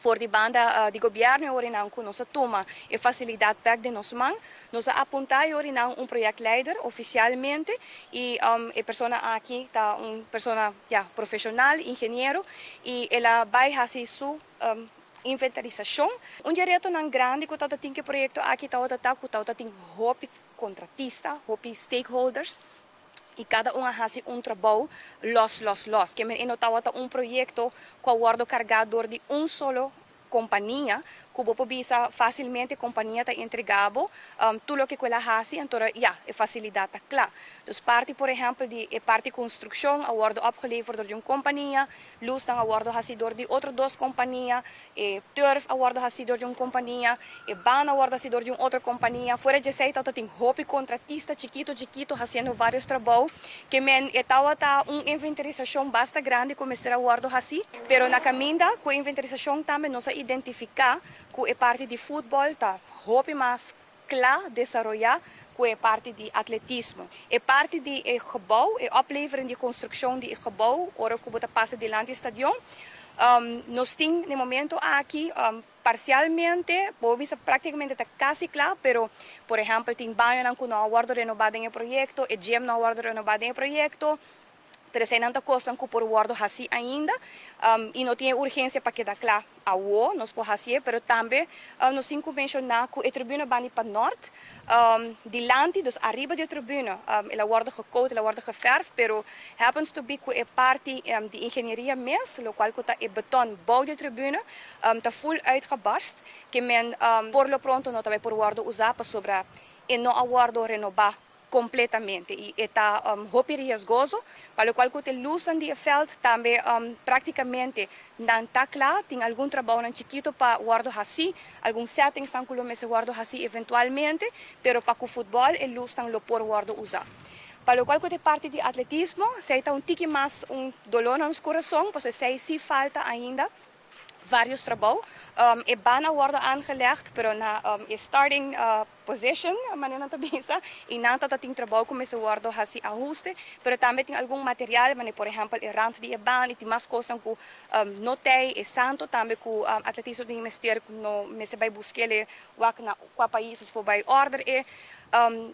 Voor die banda de governo orinang com nossa turma e facilidade back de nos man, nos apontar orinang projectleider oficialmente e a pessoa aqui tá pessoa profissional, engenheiro e ela vai fazer sua inventarização. Direto não grande que tá tem que projeto aqui tá tem hope contratista, hope stakeholders. E cada um faz trabalho los. Que me notava projeto com o guardo carregador de solo companhia, que você pode facilmente a companhia te entregava tudo o que ela faz, então é facilidade tá claro. Então parte, por exemplo, de parte construção, a guardo opgeleverd de companhia, luz a guardo hasidor de outras duas companhias, turf a guardo hasidor de companhia, baan a guardo hasidor de outra companhia. Fora de sei, tem hobby contratista chiquito fazendo vários trabalhos, que men estava inventarização bastante grande como este guardo hasi, pero na caminda com inventarização também nós identificar que é parte de futebol, tá hobby mais claro desenvolver que é parte de atletismo. É parte de gebouw, é oplevering de construção de gebouw, ora que você passa diante do estádio. Nós temos no momento aqui parcialmente, praticamente está quase claro, pero por exemplo tem banho não com aguardo renovado em projeto, e gym não aguardo renovado em projeto. Pero se não coisa que por guardo assim ainda e não tem urgência para que dá claro a o nós por assim, pero também nós temos que mencionar que a tribuna bani para norte, dilante dos arriba da tribuna, ela guarda gecoat, ela guarda geverf, pero happens to be que é parte de engenharia mes, lo qual que é beton bouw de tribuna, está full uitgebarst, que men por lo pronto não também por guardo usar para sobrar e não aguardo renovar completamente e está hopi riesgoso, para o qual que usam de veld também praticamente não está claro, tem algum trabalho chiquito para guardar assim, alguns settings estão com o guardar assim eventualmente, pero para o futebol eles estão por guardar usar. Para o qual que parte de atletismo, se está tique mais dolor no coração, porque se sim falta ainda vários trabalhos. É bem a guarda aangelegd, pero na starting position, maneira de pensar, e não está tem trabalho como esse guarda assim ajuste, pero também tem algum material, por exemplo, o rand de ban, e tem mais coisas que não tem, é santo, também que o atletismo de investir, no me se vai buscar ele, o país, se vai order,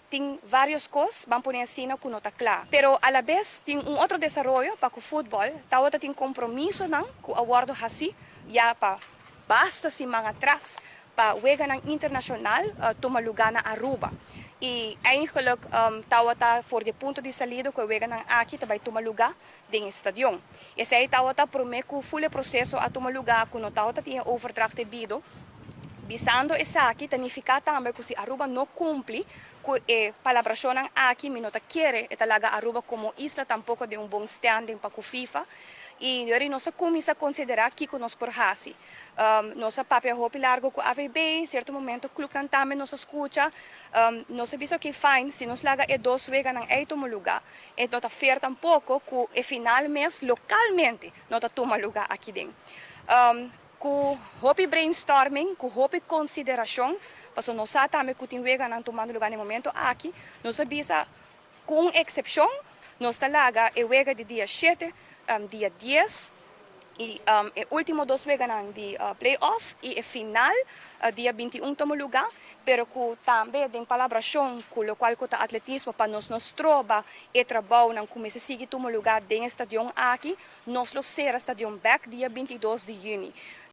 tem várias coisas, vamos pôr assim, que não está claro. Pero, a la vez, tem outro desenvolvimento para o futebol, tem compromisso, não, com o guarda assim, já para basta se man atrás para wega ng internacional toma lugar na Aruba. E eigenlijk tawata voor de punto de salida que wega ng aqui também toma lugar dentro do estádio. E se aí tawata prometo full processo a toma lugar quando tawata tinha overdracht debido. Visando essa aqui, significa também que se Aruba não cumpre com a palabração aqui, não quer e talaga Aruba como isla tampouco de bom standing para a FIFA. E nós começamos a considerar que nós por hasi. Nossa papel hopi largo com a AVB, certo momento o clube também nos escuta. Nós sabemos que fine se nós laga e dois vega nang ei toma lugar. E nós fer tampouco que finalmente localmente nós toma lugar aqui dentro. Com hopi brainstorming, com hopi consideração, porque nós sabemos que tem vega nang tomando lugar no momento aqui, nós sabemos com exceção, nós talaga e vega de dia 7 dia 10 e o último dois vegan de playoff e final dia 21 tomo lugar, pero que também tem palabração com o qual que o atletismo para nos trova e trabalho não como se sigue tomo lugar dentro do estádio aqui, nós lo será estádio back dia 22 de junho.